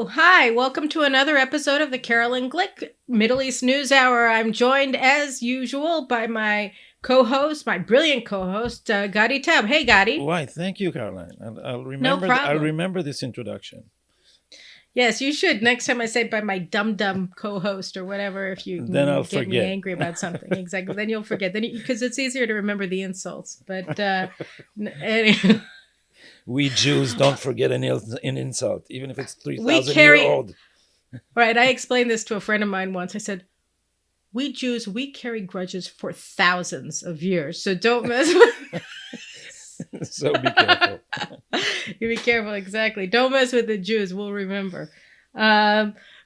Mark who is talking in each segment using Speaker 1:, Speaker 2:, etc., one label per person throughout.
Speaker 1: Hi, welcome to another episode of the Carolyn Glick Middle East News Hour. I'm joined, as usual, by my co-host, my brilliant co-host, Gadi Taub. Hey, Gadi.
Speaker 2: Why, thank you, Caroline. I'll
Speaker 1: No
Speaker 2: remember.
Speaker 1: problem.
Speaker 2: I'll remember this introduction.
Speaker 1: Yes, you should. Next time I say by my dumb co-host or whatever, if you
Speaker 2: Then I'll
Speaker 1: get me
Speaker 2: forget.
Speaker 1: angry about something. Exactly. Then you'll forget. Then because it's easier to remember the insults. But anyway.
Speaker 2: We Jews don't forget an insult, even if it's 3,000
Speaker 1: carry-
Speaker 2: year old.
Speaker 1: Right. I explained this to a friend of mine once. I said, we Jews, we carry grudges for thousands of years. So don't mess with
Speaker 2: So be careful.
Speaker 1: You be careful, exactly. Don't mess with the Jews. We'll remember.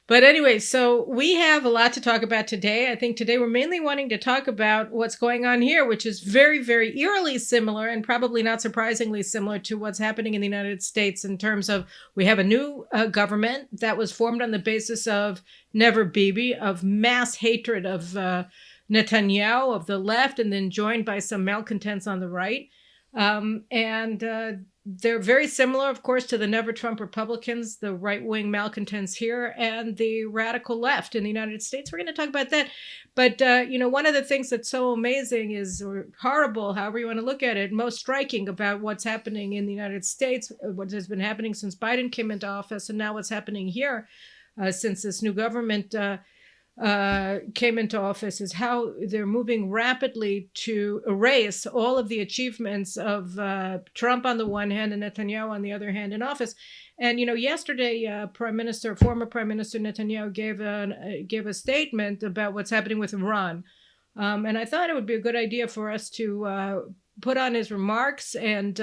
Speaker 1: But anyway, so we have a lot to talk about today. I think today we're mainly wanting to talk about what's going on here, which is very, very eerily similar and probably not surprisingly similar to what's happening in the United States in terms of we have a new government that was formed on the basis of Never Bibi, of mass hatred of Netanyahu, of the left, and then joined by some malcontents on the right. They're very similar, of course, to the Never Trump Republicans, the right-wing malcontents here, and the radical left in the United States. We're going to talk about that. But, one of the things that's so amazing is, or horrible, however you want to look at it, most striking about what's happening in the United States, what has been happening since Biden came into office, and now what's happening here since this new government came into office is how they're moving rapidly to erase all of the achievements of Trump on the one hand and Netanyahu on the other hand in office. And, yesterday, former Prime Minister Netanyahu gave a statement about what's happening with Iran. And I thought it would be a good idea for us to put on his remarks and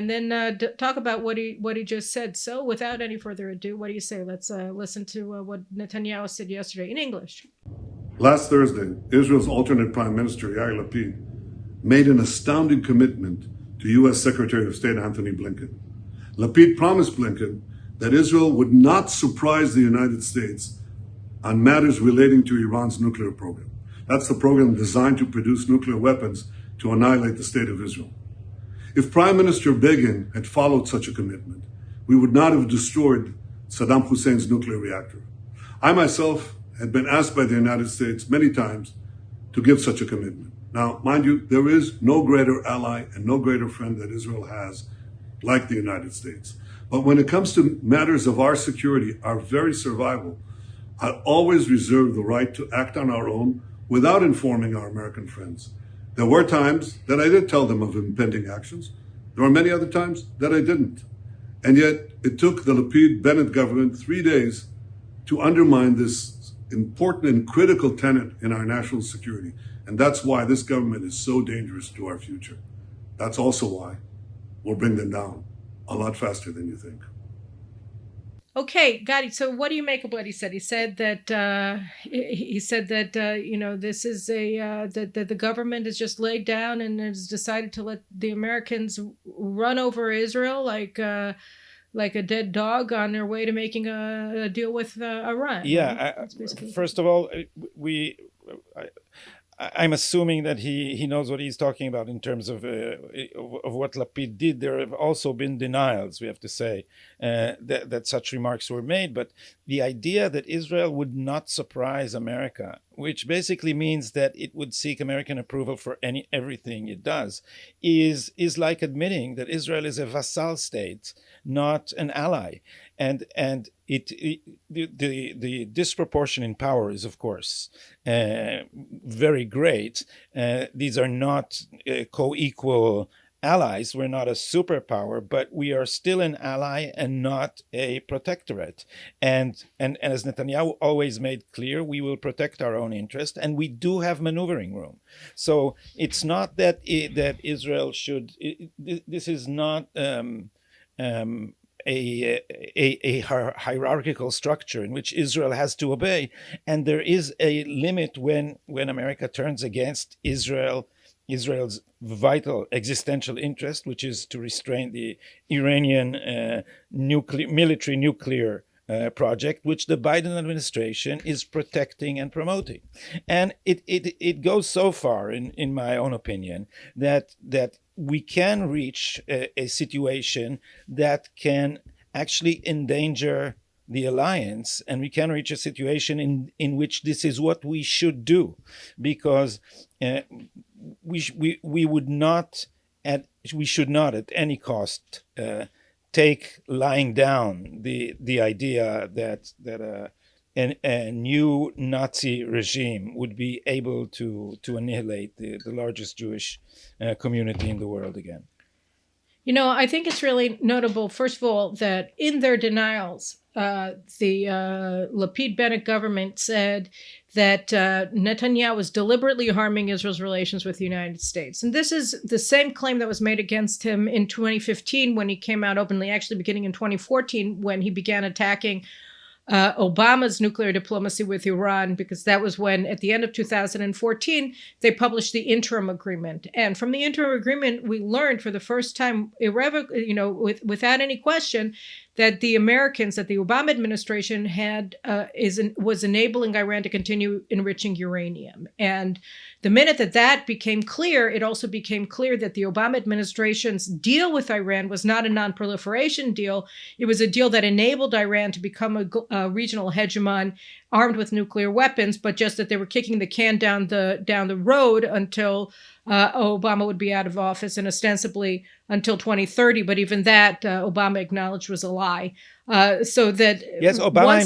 Speaker 1: then talk about what he just said. So without any further ado, what do you say? Let's listen to what Netanyahu said yesterday in English.
Speaker 3: Last Thursday, Israel's alternate Prime Minister, Yair Lapid, made an astounding commitment to U.S. Secretary of State Anthony Blinken. Lapid promised Blinken that Israel would not surprise the United States on matters relating to Iran's nuclear program. That's the program designed to produce nuclear weapons to annihilate the state of Israel. If Prime Minister Begin had followed such a commitment, we would not have destroyed Saddam Hussein's nuclear reactor. I myself had been asked by the United States many times to give such a commitment. Now, mind you, there is no greater ally and no greater friend that Israel has like the United States. But when it comes to matters of our security, our very survival, I always reserve the right to act on our own without informing our American friends. There were times that I did tell them of impending actions. There were many other times that I didn't. And yet it took the Lapid-Bennett government 3 days to undermine this important and critical tenet in our national security. And that's why this government is so dangerous to our future. That's also why we'll bring them down a lot faster than you think.
Speaker 1: Okay, Gadi. So, what do you make of what he said? He said that this is that the government has just laid down and has decided to let the Americans run over Israel like a dead dog on their way to making a deal with Iran.
Speaker 2: Yeah. First of all, I'm assuming that he knows what he's talking about in terms of what Lapid did. There have also been denials, we have to say, that such remarks were made. But the idea that Israel would not surprise America, which basically means that it would seek American approval for everything it does, is like admitting that Israel is a vassal state, not an ally. And the disproportion in power is, of course, very great. These are not co-equal allies. We're not a superpower, but we are still an ally and not a protectorate. And as Netanyahu always made clear, we will protect our own interest, and we do have maneuvering room. So it's not that Israel should. This is not. A hierarchical structure in which Israel has to obey, and there is a limit when America turns against Israel's vital existential interest, which is to restrain the Iranian military nuclear project, which the Biden administration is protecting and promoting. And it goes so far, in my own opinion, that we can reach a situation that can actually endanger the alliance, and we can reach a situation in which this is what we should do, because we would not we should not at any cost take lying down the idea that a new Nazi regime would be able to annihilate the largest Jewish community in the world again.
Speaker 1: You know, I think it's really notable, first of all, that in their denials, the Lapid-Bennett government said that Netanyahu was deliberately harming Israel's relations with the United States. And this is the same claim that was made against him in 2015 when he came out openly, actually beginning in 2014 when he began attacking Obama's nuclear diplomacy with Iran, because that was when, at the end of 2014, they published the interim agreement. And from the interim agreement, we learned for the first time, without any question, that the Americans, that the Obama administration was enabling Iran to continue enriching uranium. And the minute that became clear, it also became clear that the Obama administration's deal with Iran was not a non-proliferation deal. It was a deal that enabled Iran to become a regional hegemon armed with nuclear weapons, but just that they were kicking the can down the road until Obama would be out of office, and ostensibly until 2030. But even that, Obama acknowledged was a lie. So that
Speaker 2: yes, Obama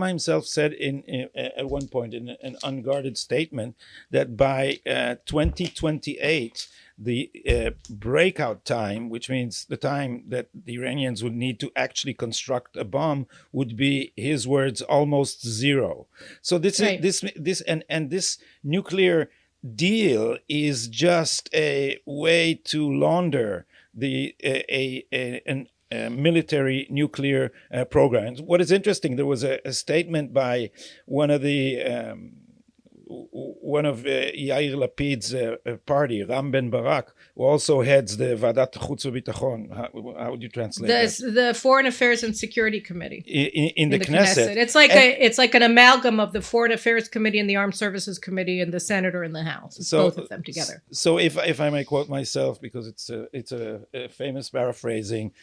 Speaker 2: himself said at one point in an unguarded statement that by 2028, the breakout time, which means the time that the Iranians would need to actually construct a bomb, would be, his words, almost zero. So this this nuclear deal is just a way to launder the a military nuclear program. What is interesting, there was a statement by one of Yair Lapid's party, Ram Ben Barak, who also heads the Vadat Chutz U'Bitachon. How would you translate that?
Speaker 1: The Foreign Affairs and Security Committee
Speaker 2: in the Knesset.
Speaker 1: It's like an amalgam of the Foreign Affairs Committee and the Armed Services Committee and the Senator in the House. It's both of them together.
Speaker 2: So if I may quote myself, because it's a famous paraphrasing,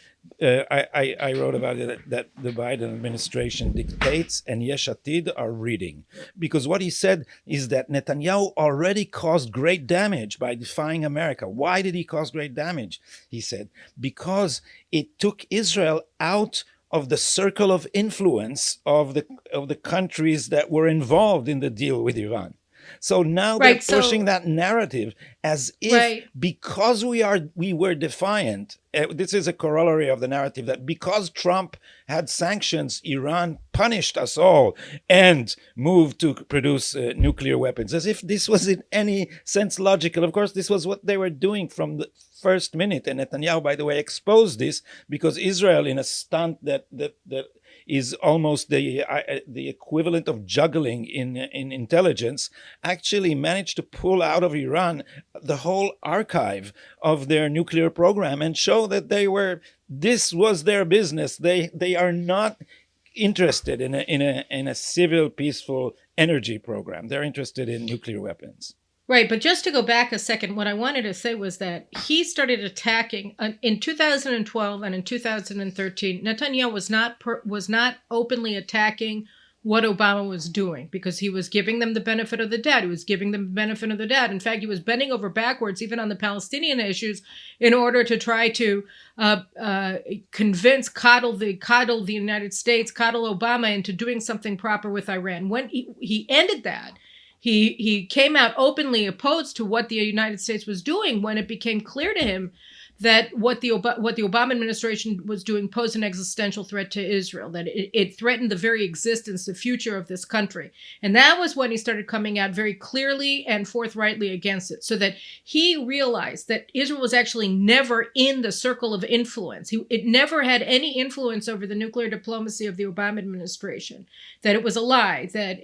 Speaker 2: I wrote about it that the Biden administration dictates and Yesh Atid are reading, because what he said is that Netanyahu already caused great damage by defying America. Why did he cause great damage? He said, because it took Israel out of the circle of influence of the countries that were involved in the deal with Iran. So now they're pushing that narrative as if because we were defiant. This is a corollary of the narrative that because Trump had sanctions, Iran punished us all and moved to produce nuclear weapons, as if this was in any sense logical. Of course, this was what they were doing from the first minute. And Netanyahu, by the way, exposed this because Israel, in a stunt that is almost the equivalent of juggling in intelligence, actually managed to pull out of Iran the whole archive of their nuclear program and show that this was their business. They are not interested in a civil, peaceful energy program. They're interested in nuclear weapons.
Speaker 1: Right, but just to go back a second, what I wanted to say was that he started attacking in 2012 and in 2013. Netanyahu was not openly attacking what Obama was doing because he was giving them the benefit of the doubt. He was giving them the benefit of the doubt. In fact, he was bending over backwards, even on the Palestinian issues, in order to try to coddle the United States, coddle Obama into doing something proper with Iran. When he ended that, he came out openly opposed to what the United States was doing when it became clear to him that what the Obama administration was doing posed an existential threat to Israel, that it threatened the very existence, the future of this country. And that was when he started coming out very clearly and forthrightly against it, so that he realized that Israel was actually never in the circle of influence. It never had any influence over the nuclear diplomacy of the Obama administration, that it was a lie, that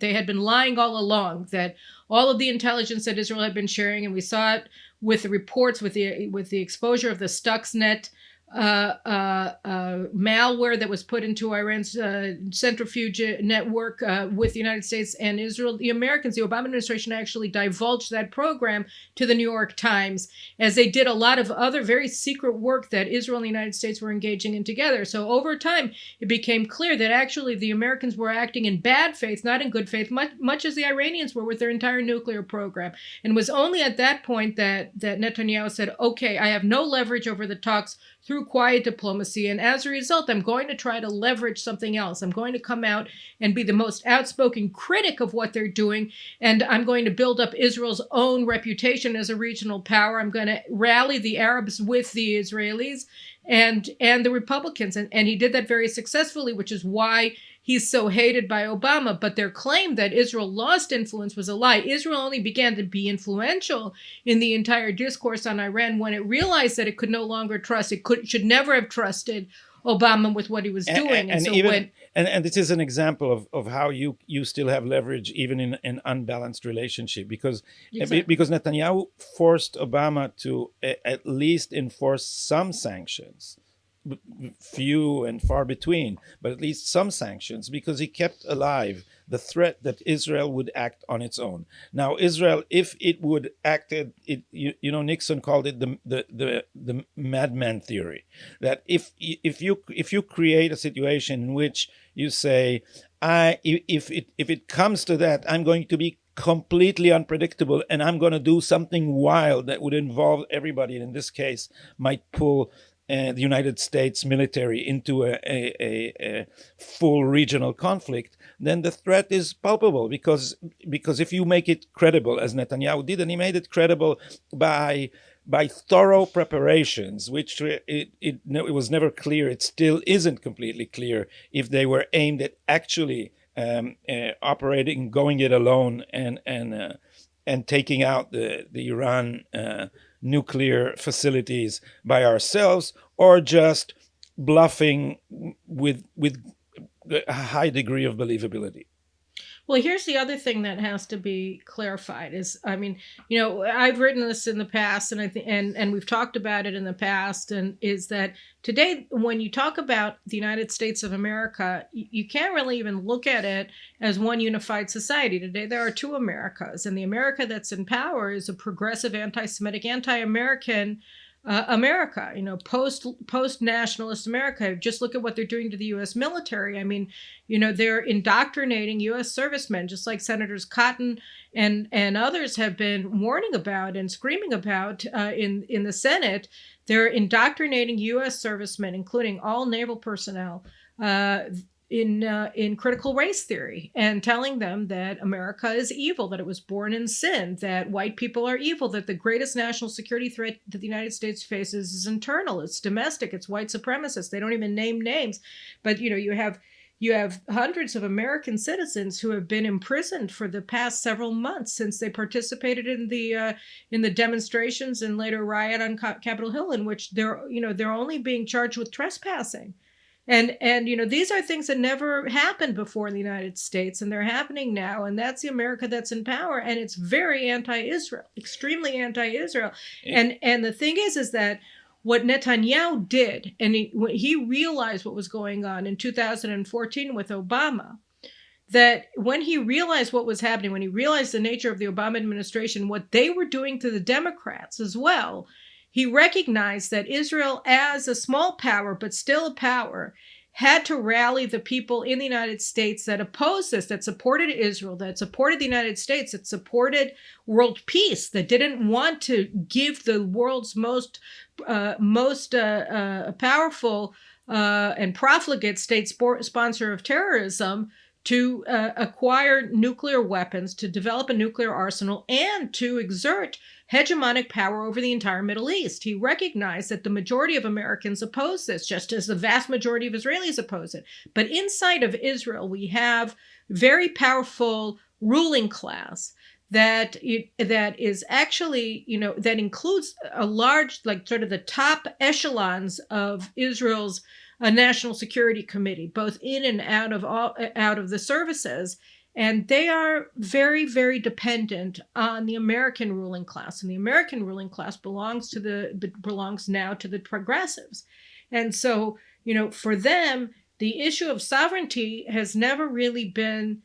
Speaker 1: they had been lying all along, that all of the intelligence that Israel had been sharing, and we saw it with the reports, with the exposure of the Stuxnet malware that was put into Iran's centrifuge network with the United States and Israel. The Americans, the Obama administration, actually divulged that program to the New York Times, as they did a lot of other very secret work that Israel and the United States were engaging in together. So over time, it became clear that actually the Americans were acting in bad faith, not in good faith, much as the Iranians were with their entire nuclear program. And it was only at that point that Netanyahu said, okay, I have no leverage over the talks through quiet diplomacy. And as a result, I'm going to try to leverage something else. I'm going to come out and be the most outspoken critic of what they're doing. And I'm going to build up Israel's own reputation as a regional power. I'm going to rally the Arabs with the Israelis and the Republicans. And he did that very successfully, which is why he's so hated by Obama. But their claim that Israel lost influence was a lie. Israel only began to be influential in the entire discourse on Iran when it realized that it could no longer trust, should never have trusted Obama with what he was doing.
Speaker 2: And
Speaker 1: so
Speaker 2: even, and this is an example of how you still have leverage even in an unbalanced relationship, because Netanyahu forced Obama to at least enforce some sanctions, few and far between, but at least some sanctions, because he kept alive the threat that Israel would act on its own. Now, Israel, if it would act, Nixon called it the madman theory. That if you create a situation in which you say, if it comes to that, I'm going to be completely unpredictable, and I'm going to do something wild that would involve everybody, and in this case might pull the United States military into a full regional conflict, then the threat is palpable, because if you make it credible, as Netanyahu did, and he made it credible by thorough preparations, which it was never clear, it still isn't completely clear if they were aimed at actually operating, going it alone, and taking out the Iran nuclear facilities by ourselves, or just bluffing with a high degree of believability.
Speaker 1: Well, here's the other thing that has to be clarified is, I mean, I've written this in the past, and I think, and we've talked about it in the past, and is that today, when you talk about the United States of America, you can't really even look at it as one unified society. Today, there are two Americas, and the America that's in power is a progressive, anti-Semitic, anti-American America, post-nationalist America. Just look at what they're doing to the U.S. military. I mean, they're indoctrinating U.S. servicemen, just like Senators Cotton and others have been warning about and screaming about in the Senate. They're indoctrinating U.S. servicemen, including all naval personnel, in critical race theory, and telling them that America is evil, that it was born in sin, that white people are evil, that the greatest national security threat that the United States faces is internal, it's domestic, it's white supremacists. They don't even name names, but you have hundreds of American citizens who have been imprisoned for the past several months since they participated in the demonstrations and later riot on Capitol Hill, in which they're only being charged with trespassing. And these are things that never happened before in the United States, and they're happening now. And that's the America that's in power, and it's very anti-Israel, extremely anti-Israel. And the thing is that what Netanyahu did, and when he realized what was going on in 2014 with Obama, that when he realized what was happening, when he realized the nature of the Obama administration, what they were doing to the Democrats as well, he recognized that Israel, as a small power, but still a power, had to rally the people in the United States that opposed this, that supported Israel, that supported the United States, that supported world peace, that didn't want to give the world's most powerful and profligate state sponsor of terrorism to acquire nuclear weapons, to develop a nuclear arsenal, and to exert hegemonic power over the entire Middle East. He recognized that the majority of Americans oppose this, just as the vast majority of Israelis oppose it. But inside of Israel, we have very powerful ruling class that is actually, that includes a large, like sort of the top echelons of Israel's National Security Committee, both in and out of the services. And they are very, very dependent on the American ruling class. And the American ruling class belongs now to the progressives. And so, for them, the issue of sovereignty has never really been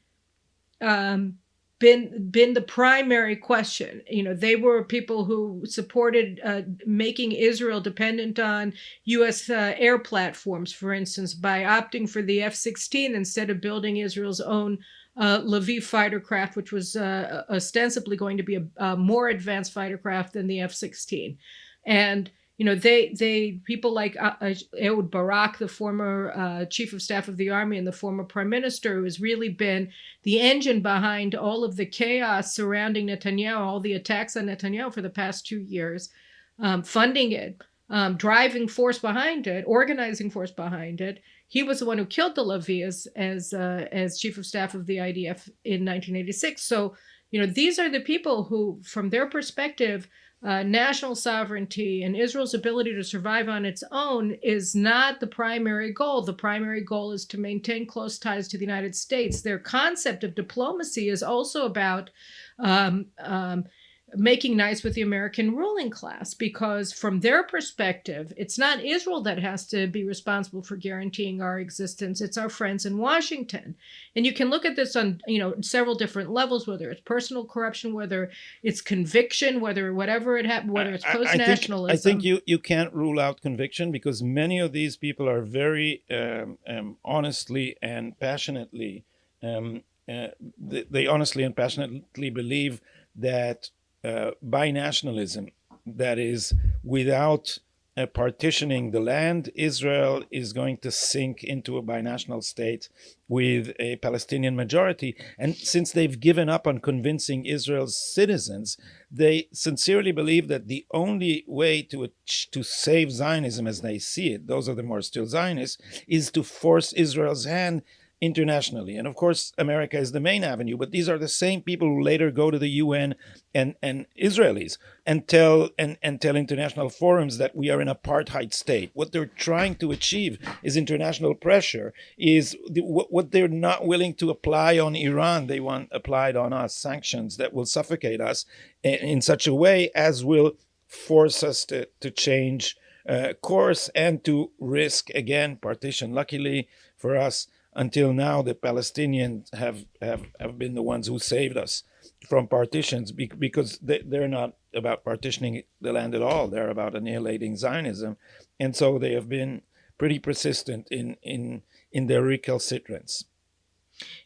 Speaker 1: the primary question. They were people who supported making Israel dependent on U.S. Air platforms, for instance, by opting for the F-16 instead of building Israel's own Lviv fighter craft, which was ostensibly going to be a more advanced fighter craft than the F-16. And they people like Ehud Barak, the former chief of staff of the army and the former prime minister, who has really been the engine behind all of the chaos surrounding Netanyahu, all the attacks on Netanyahu for the past 2 years, funding it, driving force behind it, organizing force behind it. He was the one who killed the Levi as chief of staff of the IDF in 1986. So, these are the people who, from their perspective, national sovereignty and Israel's ability to survive on its own is not the primary goal. The primary goal is to maintain close ties to the United States. Their concept of diplomacy is also about making nice with the American ruling class, because from their perspective, it's not Israel that has to be responsible for guaranteeing our existence. It's our friends in Washington. And you can look at this on, several different levels, whether it's personal corruption, whether it's conviction, whatever it happened, whether it's post-nationalism.
Speaker 2: I think you can't rule out conviction, because many of these people are very honestly and passionately, they honestly and passionately believe that binationalism, that is, without partitioning the land, Israel is going to sink into a binational state with a Palestinian majority. And since they've given up on convincing Israel's citizens, they sincerely believe that the only way to save Zionism as they see it, those of them who are still Zionists, is to force Israel's hand internationally. And of course, America is the main avenue, but these are the same people who later go to the UN and Israelis and tell international forums that we are an apartheid state. What they're trying to achieve is international pressure, is what they're not willing to apply on Iran, they want applied on us, sanctions that will suffocate us in such a way as will force us to change course and to risk, again, partition. Luckily for us, until now, the Palestinians have been the ones who saved us from partitions, because they're not about partitioning the land at all. They're about annihilating Zionism. And so they have been pretty persistent in their recalcitrance.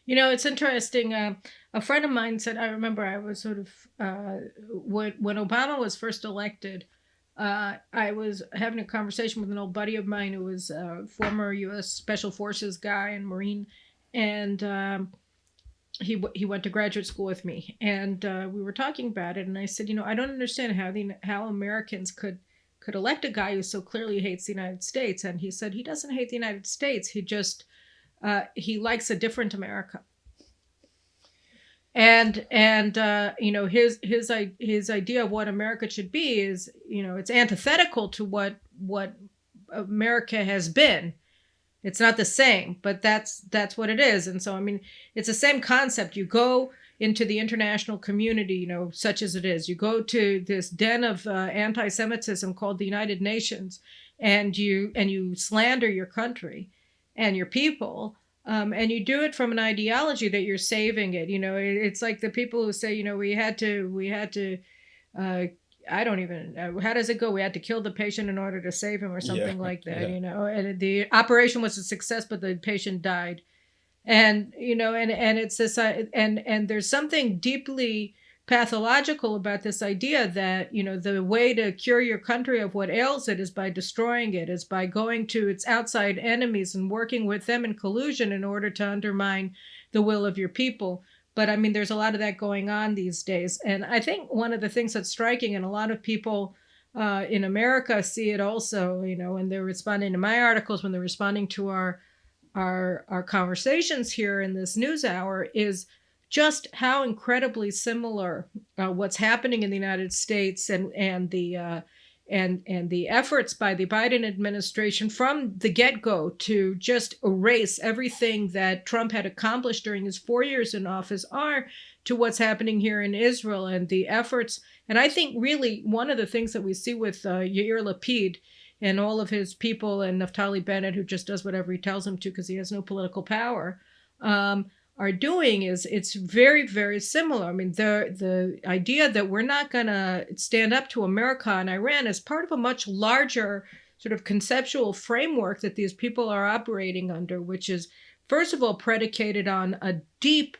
Speaker 1: It's interesting. A friend of mine said, I remember I was sort of, when Obama was first elected, I was having a conversation with an old buddy of mine who was a former U.S. Special Forces guy and Marine, and he went to graduate school with me, and we were talking about it, and I said, I don't understand how Americans could elect a guy who so clearly hates the United States. And he said he doesn't hate the United States. He just he likes a different America. And his idea of what America should be is, it's antithetical to what America has been. It's not the same, but that's what it is. And so, it's the same concept. You go into the international community, such as it is. You go to this den of anti-Semitism called the United Nations, and you slander your country and your people. And you do it from an ideology that you're saving it. It's like the people who say, we had to, I don't even, how does it go? We had to kill the patient in order to save him, or something like that, and the operation was a success, but the patient died. And, and it's this, and there's something deeply pathological about this idea that, the way to cure your country of what ails it is by destroying it, is by going to its outside enemies and working with them in collusion in order to undermine the will of your people. But there's a lot of that going on these days. And I think one of the things that's striking, and a lot of people in America see it also, when they're responding to my articles, when they're responding to our conversations here in this news hour, is just how incredibly similar what's happening in the United States and the efforts by the Biden administration from the get-go to just erase everything that Trump had accomplished during his 4 years in office are to what's happening here in Israel, and the efforts. And I think really one of the things that we see with Yair Lapid and all of his people, and Naftali Bennett, who just does whatever he tells him to because he has no political power, are doing is it's very, very similar. I mean, the idea that we're not going to stand up to America and Iran is part of a much larger sort of conceptual framework that these people are operating under, which is, first of all, predicated on a deep,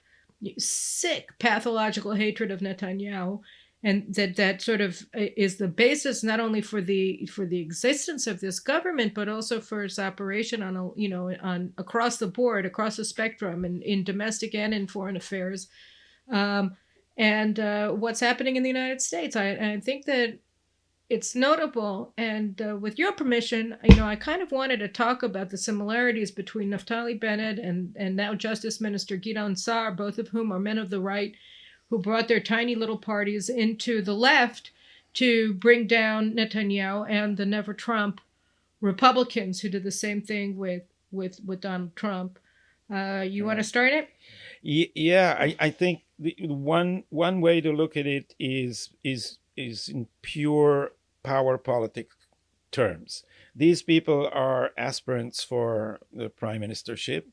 Speaker 1: sick, pathological hatred of Netanyahu, and that sort of is the basis not only for the existence of this government, but also for its operation on across the board, across the spectrum, in domestic and in foreign affairs, and what's happening in the United States. I think that it's notable, and with your permission, I kind of wanted to talk about the similarities between Naftali Bennett and now Justice Minister Gideon Sa'ar, both of whom are men of the right, who brought their tiny little parties into the left to bring down Netanyahu, and the Never Trump Republicans, who did the same thing with Donald Trump. You want to start it?
Speaker 2: Yeah, I think one way to look at it is in pure power politic terms. These people are aspirants for the prime ministership,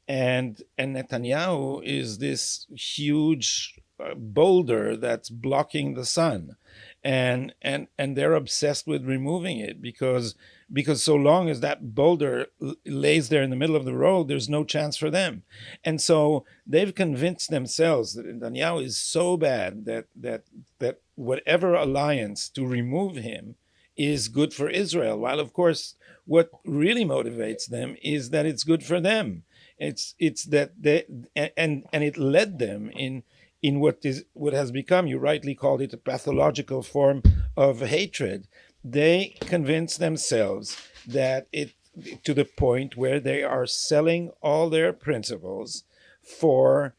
Speaker 2: and Netanyahu is this huge boulder that's blocking the sun, and they're obsessed with removing it because so long as that boulder lays there in the middle of the road, there's no chance for them. And so they've convinced themselves that Netanyahu is so bad that whatever alliance to remove him is good for Israel, while of course what really motivates them is that it's good for them. It's that they and it led them in what has become, you rightly called it, a pathological form of hatred. They convince themselves that to the point where they are selling all their principles for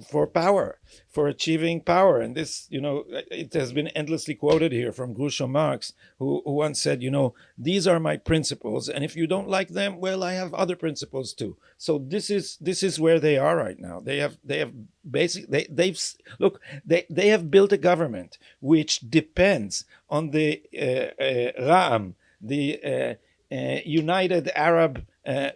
Speaker 2: for power, for achieving power. And this, it has been endlessly quoted here from Groucho Marx, who once said, these are my principles, and if you don't like them, well, I have other principles too. So this is where they are right now. They have built a government which depends on the Ra'am, the United Arab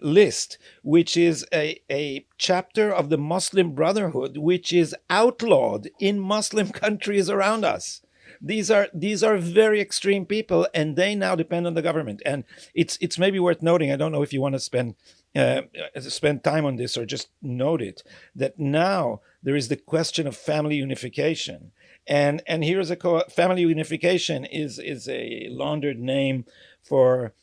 Speaker 2: List, which is a chapter of the Muslim Brotherhood, which is outlawed in Muslim countries around us. These are very extreme people, and they now depend on the government. And it's maybe worth noting, I don't know if you want to spend time on this or just note it, that now there is the question of family unification. And here's family unification is a laundered name for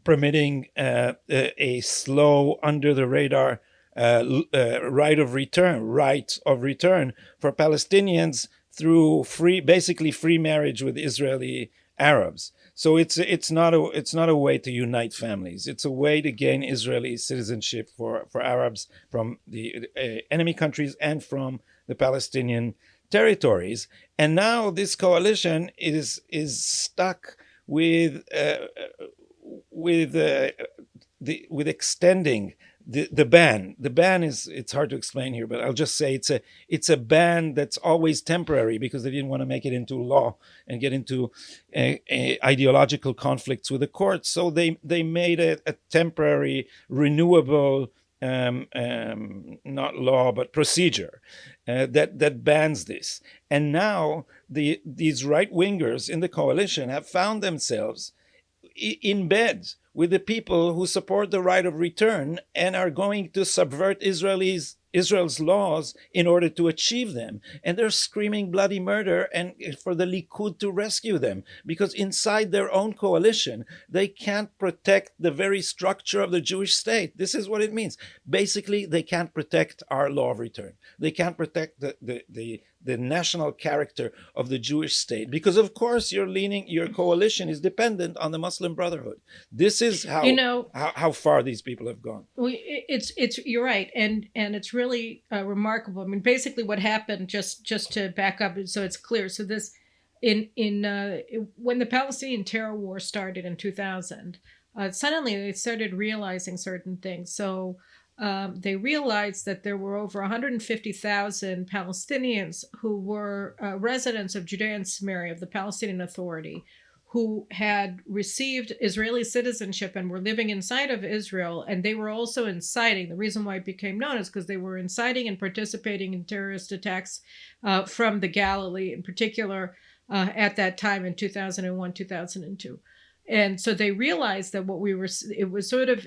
Speaker 2: permitting a slow, under the radar right of return for Palestinians through basically free marriage with Israeli Arabs. So it's not a way to unite families. It's a way to gain Israeli citizenship for Arabs from the enemy countries and from the Palestinian territories. And now this coalition is stuck with extending the ban. The ban it's hard to explain here, but I'll just say it's a ban that's always temporary because they didn't want to make it into law and get into ideological conflicts with the courts. So they made a temporary, renewable, not law but procedure that bans this. And now these right wingers in the coalition have found themselves in bed with the people who support the right of return and are going to subvert Israel's laws in order to achieve them. And they're screaming bloody murder and for the Likud to rescue them, because inside their own coalition, they can't protect the very structure of the Jewish state. This is what it means. Basically, they can't protect our law of return. They can't protect the national character of the Jewish state, because of course your coalition is dependent on the Muslim Brotherhood. This is how far these people have gone.
Speaker 1: You're right, and it's really remarkable. I mean, basically what happened, just to back up so it's clear. So this when the Palestinian terror war started in 2000, suddenly they started realizing certain things. So they realized that there were over 150,000 Palestinians who were residents of Judea and Samaria, of the Palestinian Authority, who had received Israeli citizenship and were living inside of Israel, and they were also inciting. The reason why it became known is because they were inciting and participating in terrorist attacks from the Galilee, in particular, at that time in 2001, 2002. And so they realized that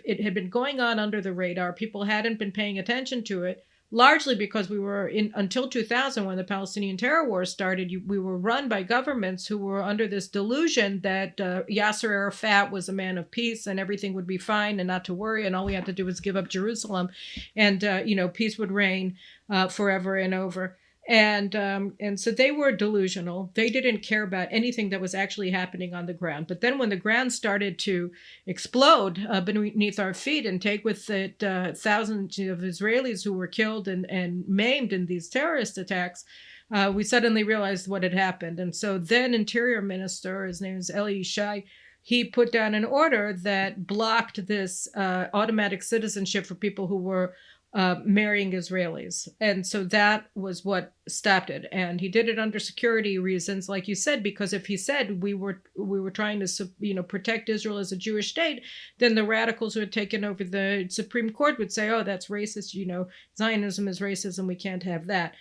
Speaker 1: it had been going on under the radar. People hadn't been paying attention to it, largely because we were until 2000, when the Palestinian terror war started, we were run by governments who were under this delusion that Yasser Arafat was a man of peace and everything would be fine and not to worry, and all we had to do was give up Jerusalem, and peace would reign forever and over. And so they were delusional. They didn't care about anything that was actually happening on the ground. But then when the ground started to explode beneath our feet and take with it thousands of Israelis who were killed and maimed in these terrorist attacks, we suddenly realized what had happened. And so then Interior Minister, his name is Eli Yishai, he put down an order that blocked this automatic citizenship for people who were marrying Israelis. And so that was what stopped it. And he did it under security reasons, like you said, because if he said we were trying to protect Israel as a Jewish state, then the radicals who had taken over the Supreme Court would say, oh, that's racist, Zionism is racism, we can't have that.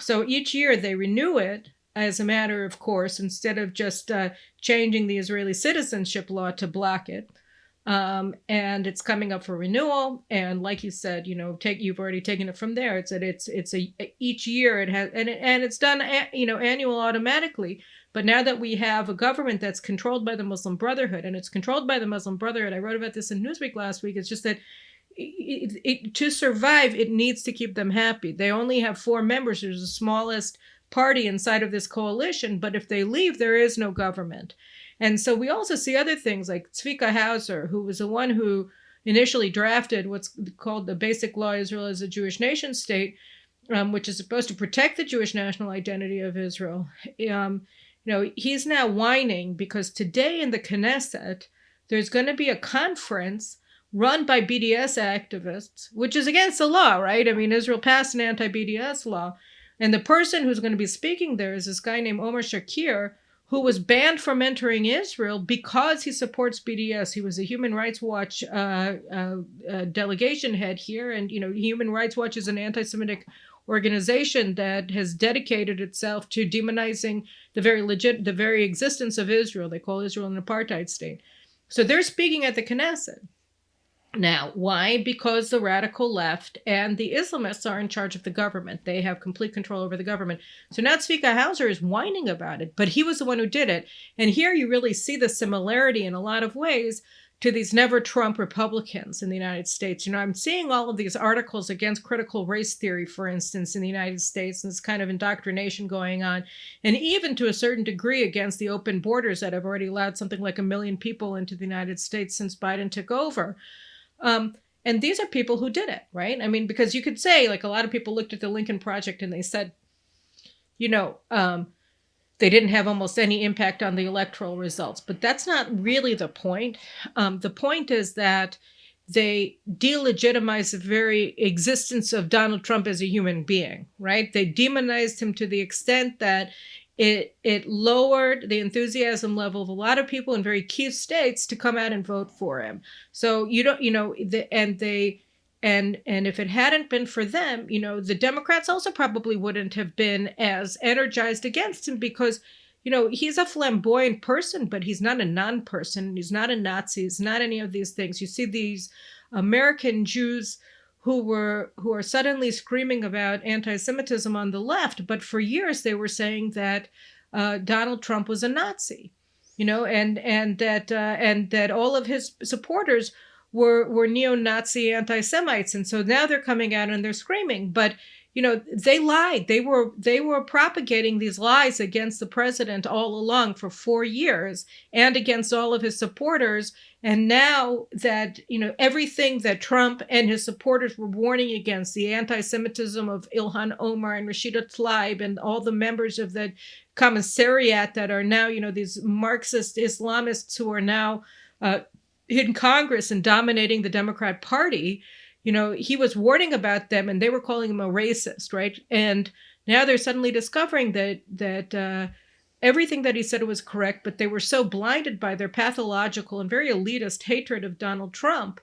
Speaker 1: So each year they renew it as a matter of course, instead of just changing the Israeli citizenship law to block it. And it's coming up for renewal. And like you said, you've already taken it from there. Each year it has, and it's done, annual automatically. But now that we have a government that's controlled by the Muslim Brotherhood, and it's controlled by the Muslim Brotherhood, I wrote about this in Newsweek last week. It's just that to survive, it needs to keep them happy. They only have 4 members. There's the smallest party inside of this coalition. But if they leave, there is no government. And so we also see other things like Tzvika Hauser, who was the one who initially drafted what's called the Basic Law Israel as a Jewish Nation State, which is supposed to protect the Jewish national identity of Israel. He's now whining because today in the Knesset, there's going to be a conference run by BDS activists, which is against the law, right? I mean, Israel passed an anti-BDS law. And the person who's going to be speaking there is this guy named Omar Shakir, who was banned from entering Israel because he supports BDS. He was a Human Rights Watch delegation head here. And, Human Rights Watch is an anti-Semitic organization that has dedicated itself to demonizing the very existence of Israel. They call Israel an apartheid state. So they're speaking at the Knesset. Now, why? Because the radical left and the Islamists are in charge of the government. They have complete control over the government. So now Tzvika Hauser is whining about it, but he was the one who did it. And here you really see the similarity in a lot of ways to these never Trump Republicans in the United States. I'm seeing all of these articles against critical race theory, for instance, in the United States, and this kind of indoctrination going on, and even to a certain degree against the open borders that have already allowed something like 1 million people into the United States since Biden took over. And these are people who did it, right? I mean, because you could say, like, a lot of people looked at the Lincoln Project and they said, they didn't have almost any impact on the electoral results. But that's not really the point. The point is that they delegitimized the very existence of Donald Trump as a human being, right? They demonized him to the extent that it lowered the enthusiasm level of a lot of people in very key states to come out and vote for him. So and if it hadn't been for them, the Democrats also probably wouldn't have been as energized against him because, he's a flamboyant person, but he's not a non-person. He's not a Nazi. He's not any of these things. You see these American Jews who are suddenly screaming about anti-Semitism on the left, but for years they were saying that Donald Trump was a Nazi, and that all of his supporters were neo-Nazi anti-Semites, and so now they're coming out and they're screaming, but they lied. They were propagating these lies against the president all along for 4 years and against all of his supporters. And now that, everything that Trump and his supporters were warning against, the anti-Semitism of Ilhan Omar and Rashida Tlaib and all the members of the commissariat that are now, these Marxist Islamists who are now in Congress and dominating the Democrat Party, he was warning about them and they were calling him a racist, right? And now they're suddenly discovering that everything that he said was correct, but they were so blinded by their pathological and very elitist hatred of Donald Trump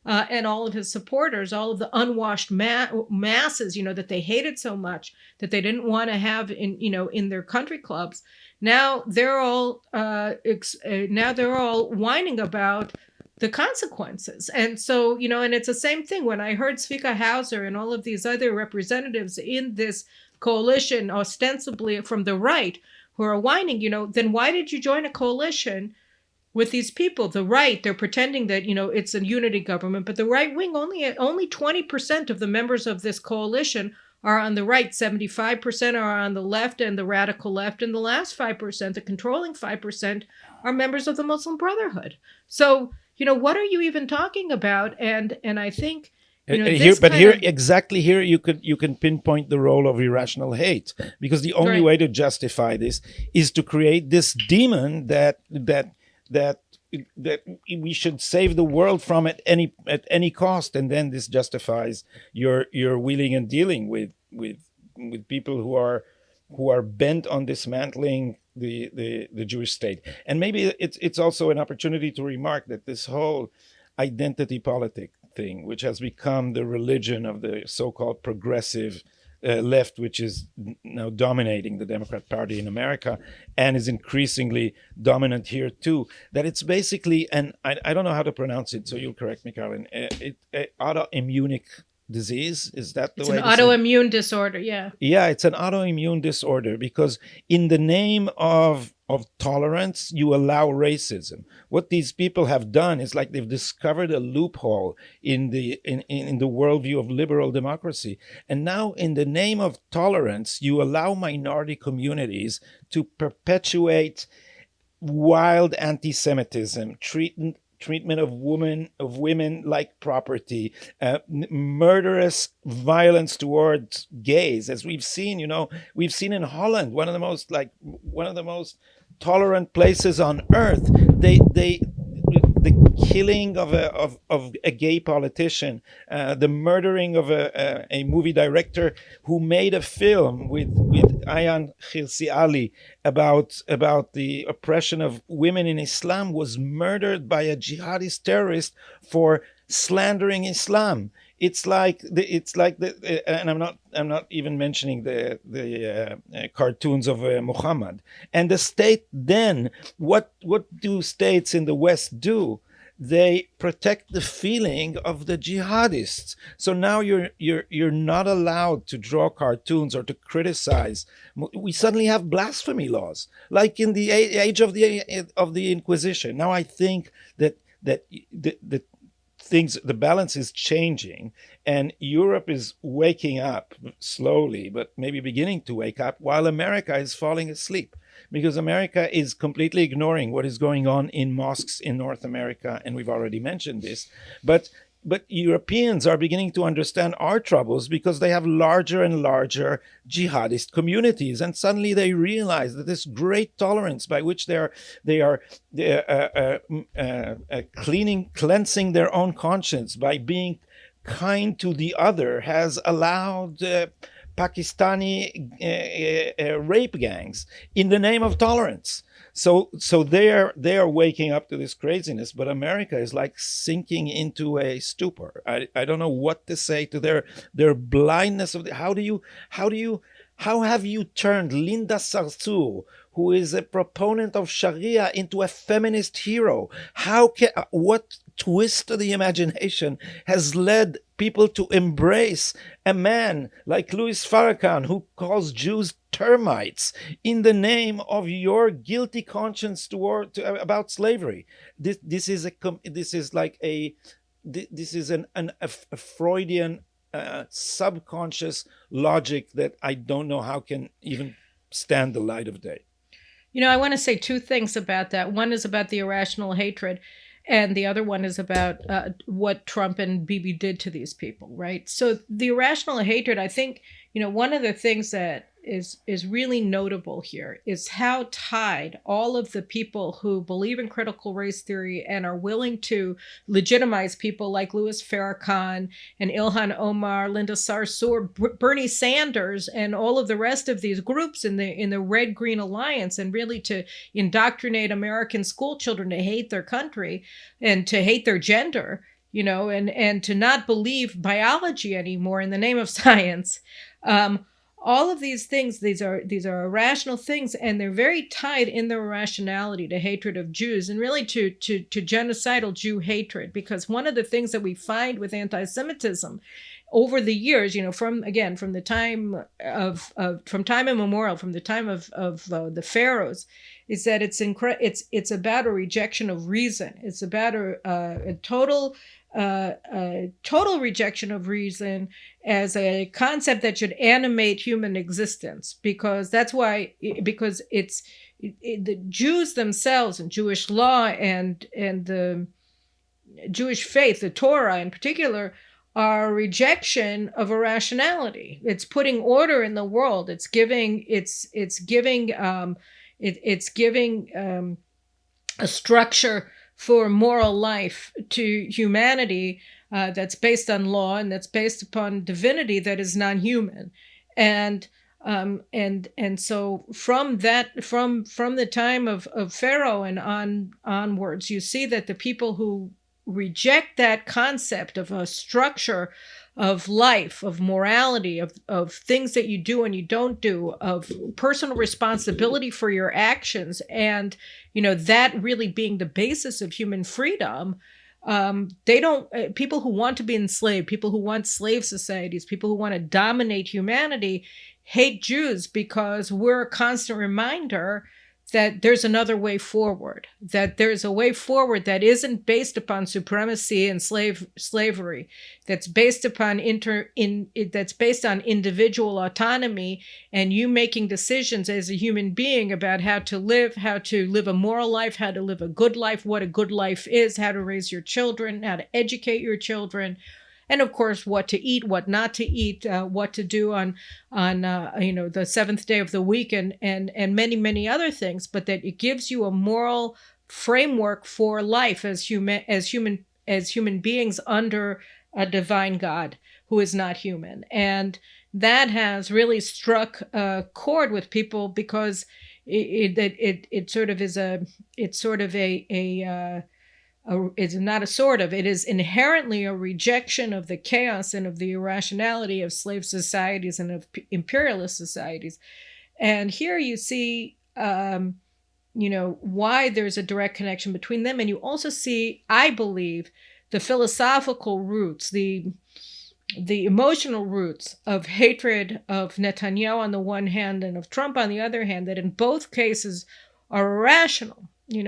Speaker 1: and all of his supporters, all of the unwashed masses, that they hated so much that they didn't want to have in their country clubs. Now they're all whining about the consequences. And so, and it's the same thing when I heard Zvika Hauser and all of these other representatives in this coalition, ostensibly from the right, who are whining, then why did you join a coalition with these people? The right, they're pretending that, it's a unity government, but the right wing, only 20% of the members of this coalition are on the right, 75% are on the left and the radical left, and the last 5%, the controlling 5%, are members of the Muslim Brotherhood. So, what are you even talking about? And I think,
Speaker 2: exactly here you can pinpoint the role of irrational hate, because the only way to justify this is to create this demon that we should save the world from at any cost, and then this justifies your wheeling and dealing with people who are bent on dismantling the Jewish state. And maybe it's also an opportunity to remark that this whole identity politic thing, which has become the religion of the so-called progressive left, which is now dominating the Democrat Party in America and is increasingly dominant here too, that it's basically I don't know how to pronounce it, so you'll correct me, Caroline. Autoimmunic disease, is that the way?
Speaker 1: It's an autoimmune disorder, yeah.
Speaker 2: Yeah, it's an autoimmune disorder, because in the name of tolerance, you allow racism. What these people have done is like they've discovered a loophole in the worldview of liberal democracy. And now in the name of tolerance, you allow minority communities to perpetuate wild anti-Semitism, treatment of women like property, murderous violence towards gays, as we've seen in Holland, one of the most tolerant places on earth. The killing of a gay politician, the murdering of a movie director who made a film with Ayaan Hirsi Ali about the oppression of women in Islam, was murdered by a jihadist terrorist for slandering Islam. It's like and I'm not even mentioning the cartoons of Muhammad. And the state then, what do states in the West do? They protect the feeling of the jihadists. So now you're not allowed to draw cartoons or to criticize. We suddenly have blasphemy laws, like in the age of the Inquisition. Now I think that the balance is changing, and Europe is waking up slowly, but maybe beginning to wake up, while America is falling asleep, because America is completely ignoring what is going on in mosques in North America, and we've already mentioned this. But Europeans are beginning to understand our troubles, because they have larger and larger jihadist communities, and suddenly they realize that this great tolerance by which they are cleansing their own conscience by being kind to the other has allowed Pakistani rape gangs in the name of tolerance. So they are waking up to this craziness, but America is like sinking into a stupor. I don't know what to say to their blindness of how have you turned Linda Sarsour, who is a proponent of Sharia, into a feminist hero? What twist of the imagination has led people to embrace a man like Louis Farrakhan, who calls Jews termites in the name of your guilty conscience about slavery? This is a Freudian subconscious logic that I don't know how can even stand the light of day.
Speaker 1: I want to say two things about that. One is about the irrational hatred, and the other one is about what Trump and Bibi did to these people, right? So the irrational hatred, I think, one of the things that is really notable here is how tied all of the people who believe in critical race theory and are willing to legitimize people like Louis Farrakhan and Ilhan Omar, Linda Sarsour, Bernie Sanders, and all of the rest of these groups in the Red Green Alliance, and really to indoctrinate American school children to hate their country and to hate their gender, and to not believe biology anymore in the name of science. All of these things, these are irrational things, and they're very tied in their irrationality to hatred of Jews, and really to genocidal Jew hatred. Because one of the things that we find with anti-Semitism over the years, from the time from time immemorial, from the time of the pharaohs, is that it's about a rejection of reason. It's about a total rejection of reason as a concept that should animate human existence, because it's the Jews themselves and Jewish law and the Jewish faith, the Torah in particular, are a rejection of irrationality. It's putting order in the world. It's giving a structure for moral life to humanity that's based on law and that's based upon divinity that is non-human, and so from the time of Pharaoh and onwards, you see that the people who reject that concept of a structure of life, of morality, of things that you do and you don't do, of personal responsibility for your actions, and that really being the basis of human freedom. People who want to be enslaved, people who want slave societies, people who want to dominate humanity hate Jews, because we're a constant reminder that there's another way forward, that there's a way forward that isn't based upon supremacy and slavery, that's based upon that's based on individual autonomy and you making decisions as a human being about how to live a moral life, how to live a good life, what a good life is, how to raise your children, how to educate your children, and of course, what to eat, what not to eat, what to do on the seventh day of the week, and many, many other things. But that it gives you a moral framework for life as human beings under a divine God who is not human. And that has really struck a chord with people, because it is inherently a rejection of the chaos and of the irrationality of slave societies and of imperialist societies. And here you see, why there's a direct connection between them. And you also see, I believe, the philosophical roots, the emotional roots of hatred of Netanyahu on the one hand and of Trump on the other hand, that in both cases are irrational. You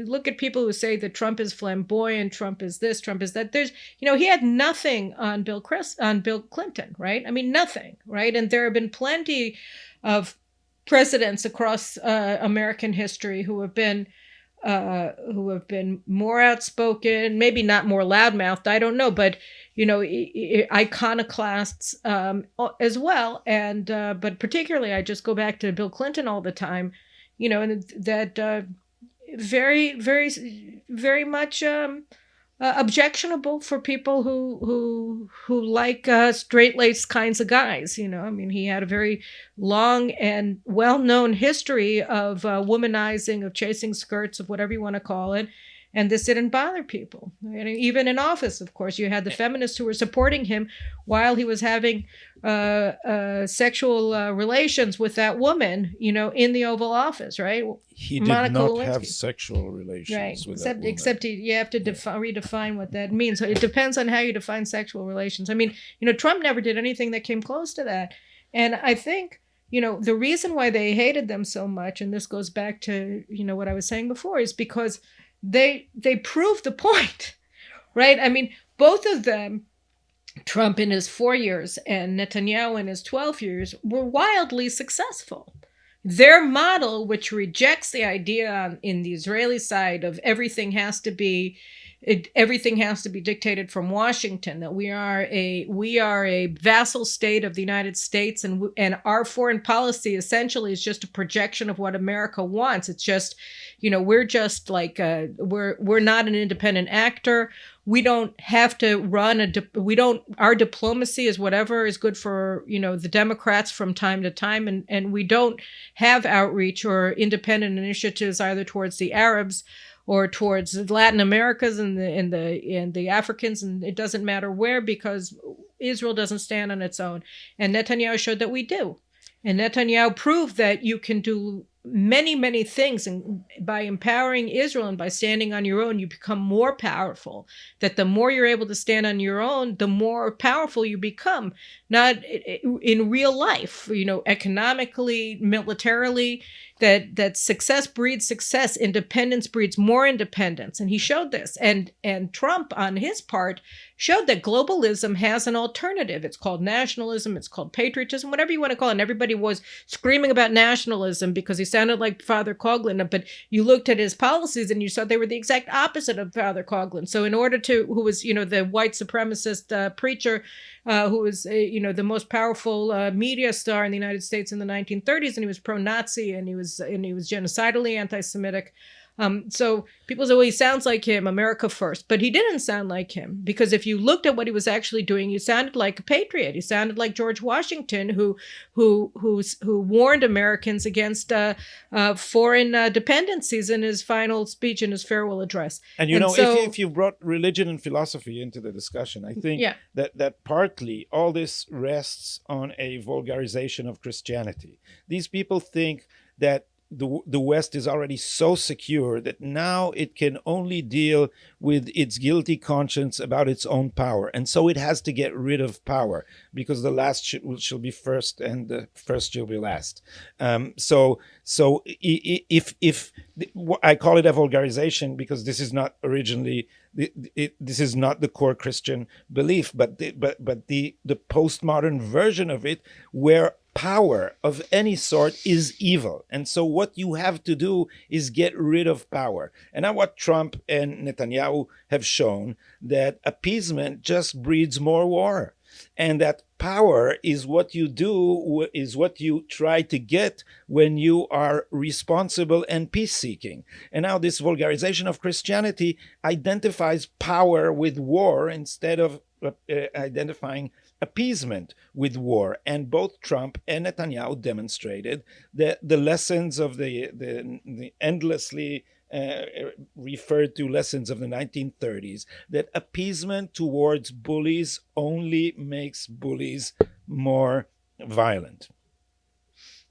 Speaker 1: look at people who say that Trump is flamboyant, Trump is this, Trump is that. He had nothing on Bill Clinton, right? I mean, nothing, right? And there have been plenty of presidents across American history who have been more outspoken, maybe not more loudmouthed, I don't know, but iconoclasts as well. And but particularly, I just go back to Bill Clinton all the time. And that very, very, very much objectionable for people who like straight-laced kinds of guys. He had a very long and well-known history of womanizing, of chasing skirts, of whatever you want to call it. And this didn't bother people. And even in office, of course, you had the feminists who were supporting him while he was having sexual relations with that woman, in the Oval Office, right?
Speaker 2: He did not have sexual relations with that woman.
Speaker 1: Except you have to redefine what that means. So it depends on how you define sexual relations. Trump never did anything that came close to that. And I think, the reason why they hated them so much, and this goes back to, what I was saying before, is because they proved the point, right? Both of them, Trump in his 4 years and Netanyahu in his 12 years, were wildly successful. Their model, which rejects the idea in the Israeli side of everything has to be everything has to be dictated from Washington, that we are a vassal state of the United States, and our foreign policy essentially is just a projection of what America wants. It's just, we're just like we're not an independent actor. We don't have to run our diplomacy is whatever is good for, the Democrats from time to time. And we don't have outreach or independent initiatives either towards the Arabs or towards Latin Americans and the Africans. And it doesn't matter where, because Israel doesn't stand on its own. And Netanyahu showed that we do. And Netanyahu proved that you can do many, many things. And by empowering Israel and by standing on your own, you become more powerful. That the more you're able to stand on your own, the more powerful you become, not in real life, economically, militarily, that success breeds success, independence breeds more independence. And he showed this. And Trump, on his part, showed that globalism has an alternative. It's called nationalism, it's called patriotism, whatever you want to call it. And everybody was screaming about nationalism because he sounded like Father Coughlin, but you looked at his policies and you saw they were the exact opposite of Father Coughlin. So in order who was, the white supremacist preacher, who was, the most powerful media star in the United States in the 1930s, and he was pro-Nazi, and he was genocidally anti-Semitic. So people say, well, he sounds like him, America first. But he didn't sound like him, because if you looked at what he was actually doing, he sounded like a patriot. He sounded like George Washington, who warned Americans against foreign dependencies in his final speech, in his farewell address.
Speaker 2: And if you brought religion and philosophy into the discussion, I think that partly all this rests on a vulgarization of Christianity. These people think that the West is already so secure that now it can only deal with its guilty conscience about its own power. And so it has to get rid of power, because the last shall be first and the first shall be last. So if I call it a vulgarization, because this is not originally, this is not the core Christian belief, but the postmodern version of it, where power of any sort is evil. And so what you have to do is get rid of power. And now what Trump and Netanyahu have shown, that appeasement just breeds more war. And that power is what you do, is what you try to get when you are responsible and peace-seeking. And now this vulgarization of Christianity identifies power with war instead of identifying appeasement with war. And both Trump and Netanyahu demonstrated that the lessons of the endlessly referred to lessons of the 1930s, that appeasement towards bullies only makes bullies more violent.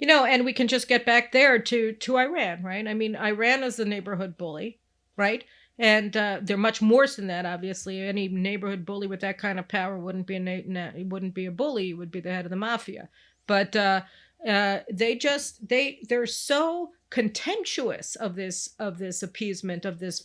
Speaker 1: And we can just get back there to Iran, right? I mean, Iran is the neighborhood bully, right? And they're much worse than that, obviously. Any neighborhood bully with that kind of power wouldn't be a bully. It would be the head of the mafia. But they're so contemptuous of this appeasement, of this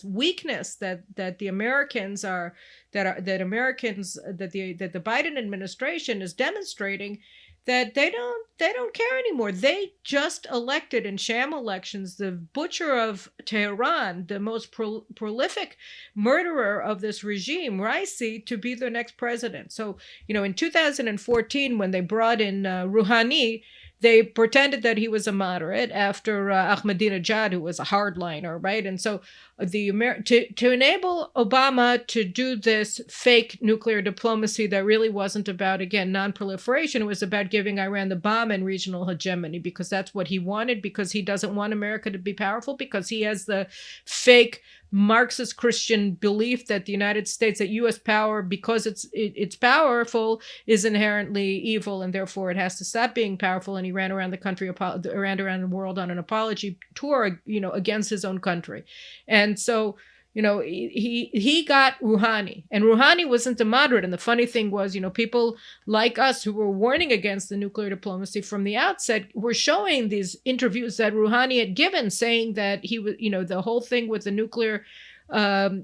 Speaker 1: weakness that the Americans that the Biden administration is demonstrating, that they don't care anymore. They just elected in sham elections the butcher of Tehran, the most prolific murderer of this regime, Raisi, to be their next president. So, in 2014, when they brought in Rouhani, they pretended that he was a moderate after Ahmadinejad, who was a hardliner, right? And so to enable Obama to do this fake nuclear diplomacy that really wasn't about, again, non-proliferation, it was about giving Iran the bomb and regional hegemony, because that's what he wanted, because he doesn't want America to be powerful, because he has the fake Marxist Christian belief that the United States, that U.S. power, because it's powerful, is inherently evil, and therefore it has to stop being powerful. And he ran around the country, around the world on an apology tour, against his own country. And so, he got Rouhani, and Rouhani wasn't a moderate. And the funny thing was, people like us who were warning against the nuclear diplomacy from the outset were showing these interviews that Rouhani had given, saying that he was, the whole thing with the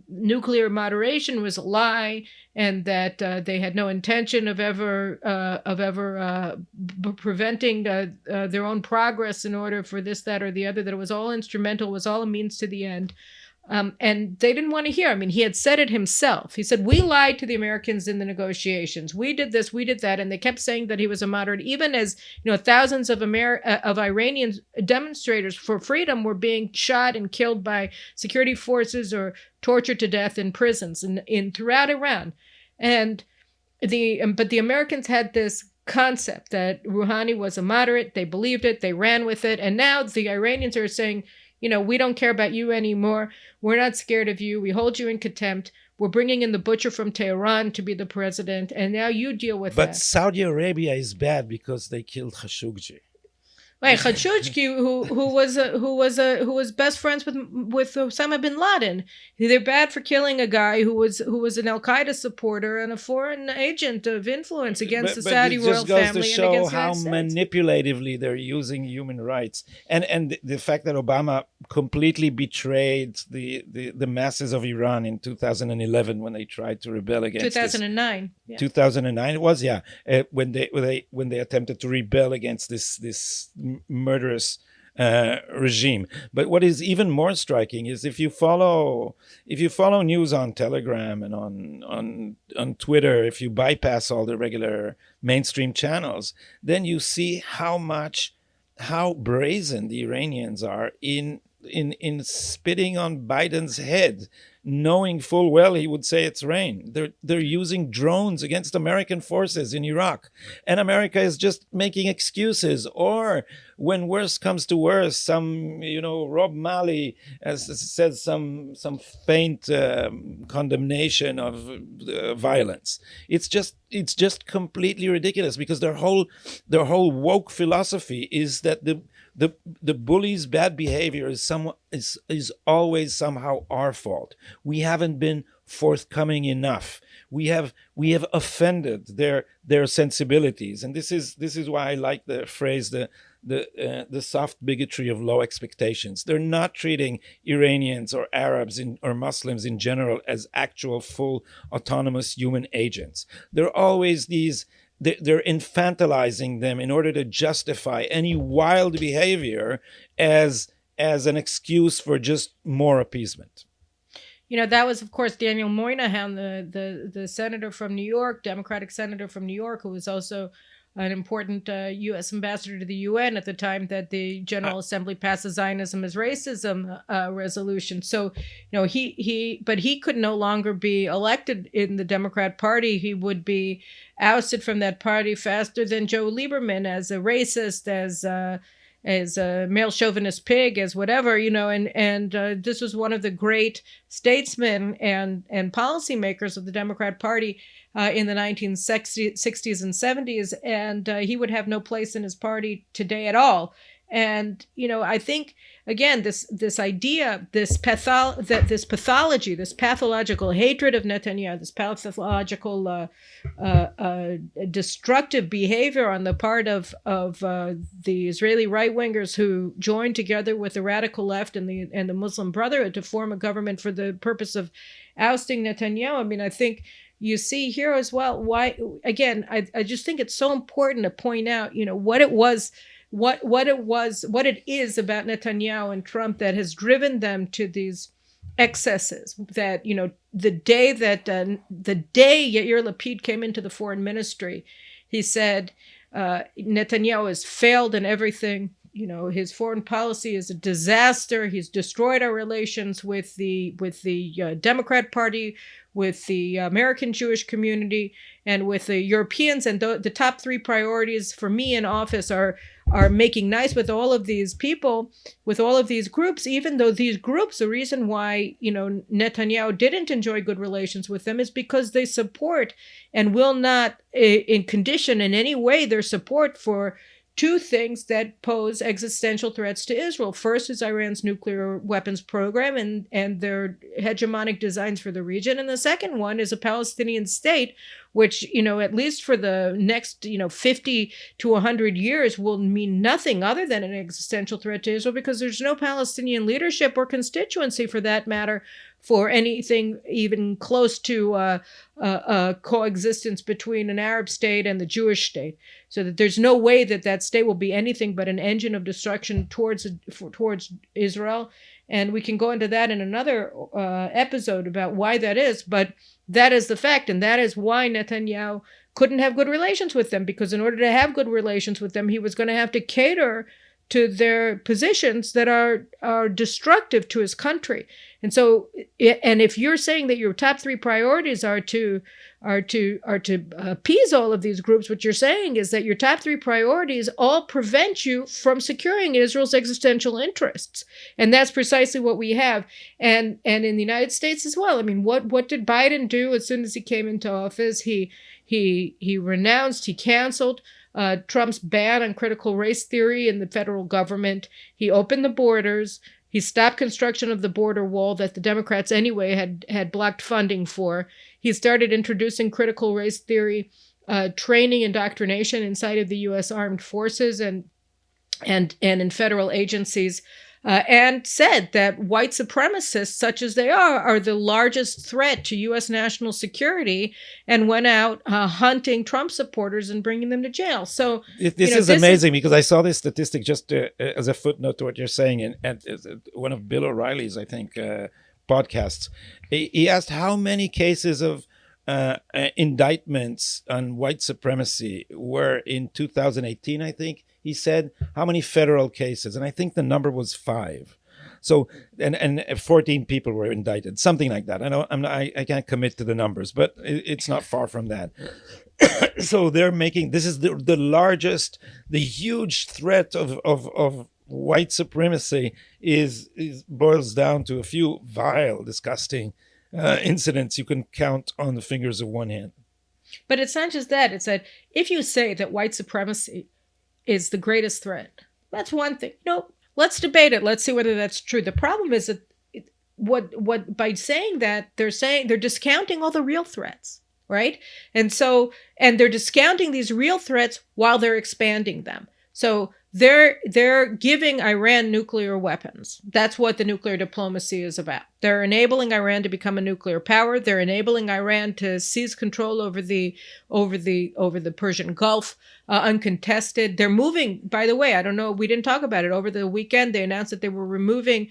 Speaker 1: nuclear moderation was a lie, and that they had no intention of ever preventing their own progress in order for this, that, or the other, that it was all instrumental, was all a means to the end. And they didn't want to hear. I mean, he had said it himself. He said, we lied to the Americans in the negotiations. We did this, we did that. And they kept saying that he was a moderate, even as, thousands of Iranian demonstrators for freedom were being shot and killed by security forces or tortured to death in prisons in throughout Iran. And but the Americans had this concept that Rouhani was a moderate. They believed it. They ran with it. And now the Iranians are saying, we don't care about you anymore. We're not scared of you. We hold you in contempt. We're bringing in the butcher from Tehran to be the president. And now you deal with that.
Speaker 2: But Saudi Arabia is bad because they killed Khashoggi.
Speaker 1: Right, Khashoggi, who was best friends with Osama bin Laden. They're bad for killing a guy who was an Al Qaeda supporter and a foreign agent of influence against the Saudi royal family and against the United States.
Speaker 2: How manipulatively they're using human rights, and the fact that Obama completely betrayed the masses of Iran in 2011 when they tried to rebel against
Speaker 1: 2009.
Speaker 2: Yeah. 2009 it was, when they attempted to rebel against this murderous regime. But what is even more striking is if you follow news on Telegram and on Twitter, if you bypass all the regular mainstream channels, then you see how brazen the Iranians are in spitting on Biden's head, knowing full well he would say it's rain. They're using drones against American forces in Iraq, and America is just making excuses. Or when worse comes to worse, some Rob Malley says some faint condemnation of violence. It's just completely ridiculous, because their whole woke philosophy is that the bully's bad behavior is always somehow our fault. We haven't been forthcoming enough. We have offended their sensibilities, and this is why I like the phrase the soft bigotry of low expectations. They're not treating Iranians or Arabs or Muslims in general as actual full autonomous human agents. They're always they're infantilizing them in order to justify any wild behavior as an excuse for just more appeasement.
Speaker 1: That was, of course, Daniel Moynihan, the senator from New York, Democratic senator from New York, who was also an important U.S. ambassador to the UN at the time that the General Assembly passed the Zionism as Racism resolution. So, but he could no longer be elected in the Democrat Party. He would be ousted from that party faster than Joe Lieberman as a racist, as a male chauvinist pig, as whatever, and this was one of the great statesmen and policymakers of the Democrat Party in the 1960s and 70s, and he would have no place in his party today at all. And I think again this idea, this pathology, this pathological hatred of Netanyahu, this pathological destructive behavior on the part of the Israeli right wingers who joined together with the radical left and the Muslim Brotherhood to form a government for the purpose of ousting Netanyahu. I mean, I think you see here as well why. Again, I just think it's so important to point out, what it was. What it is about Netanyahu and Trump that has driven them to these excesses. That the day Yair Lapid came into the foreign ministry, he said Netanyahu has failed in everything. His foreign policy is a disaster. He's destroyed our relations with the Democrat Party, with the American Jewish community, and with the Europeans. And the top three priorities for me in office are making nice with all of these people, with all of these groups, even though these groups, the reason why, Netanyahu didn't enjoy good relations with them is because they support and will not condition in any way their support for two things that pose existential threats to Israel. First is Iran's nuclear weapons program and their hegemonic designs for the region. And the second one is a Palestinian state, which, at least for the next, 50 to 100 years will mean nothing other than an existential threat to Israel, because there's no Palestinian leadership or constituency, for that matter, for anything even close to coexistence between an Arab state and the Jewish state. So that there's no way that state will be anything but an engine of destruction towards Israel. And we can go into that in another episode about why that is. But that is the fact. And that is why Netanyahu couldn't have good relations with them, because in order to have good relations with them, he was going to have to cater to their positions that are destructive to his country. And so, and if you're saying that your top three priorities are to appease all of these groups, what you're saying is that your top three priorities all prevent you from securing Israel's existential interests. And that's precisely what we have. And in the United States as well. I mean, what did Biden do as soon as he came into office? He renounced, he canceled Trump's ban on critical race theory in the federal government. He opened the borders. He stopped construction of the border wall that the Democrats anyway had blocked funding for. He started introducing critical race theory training, indoctrination inside of the U.S. Armed Forces and in federal agencies, and said that white supremacists, such as they are the largest threat to U.S. national security, and went out hunting Trump supporters and bringing them to jail. So
Speaker 2: this is amazing, because I saw this statistic just as a footnote to what you're saying, and one of Bill O'Reilly's, I think, podcasts. He asked how many cases of indictments on white supremacy were in 2018, I think. He said, how many federal cases? And I think the number was 5. So, and 14 people were indicted, something like that. I can't commit to the numbers, but it's not far from that. So they're making, this is the largest, the huge threat of white supremacy is boils down to a few vile, disgusting incidents you can count on the fingers of one hand.
Speaker 1: But it's not just that. It's that if you say that white supremacy is the greatest threat, that's one thing. Let's debate it. Let's see whether that's true. The problem is that what by saying that, they're discounting all the real threats, right? And they're discounting these real threats while they're expanding them. So they're giving Iran nuclear weapons. That's what the nuclear diplomacy is about. They're enabling Iran to become a nuclear power. They're enabling Iran to seize control over the Persian Gulf, uncontested. They're moving, by the way, I don't know, we didn't talk about it. Over the weekend, they announced that they were removing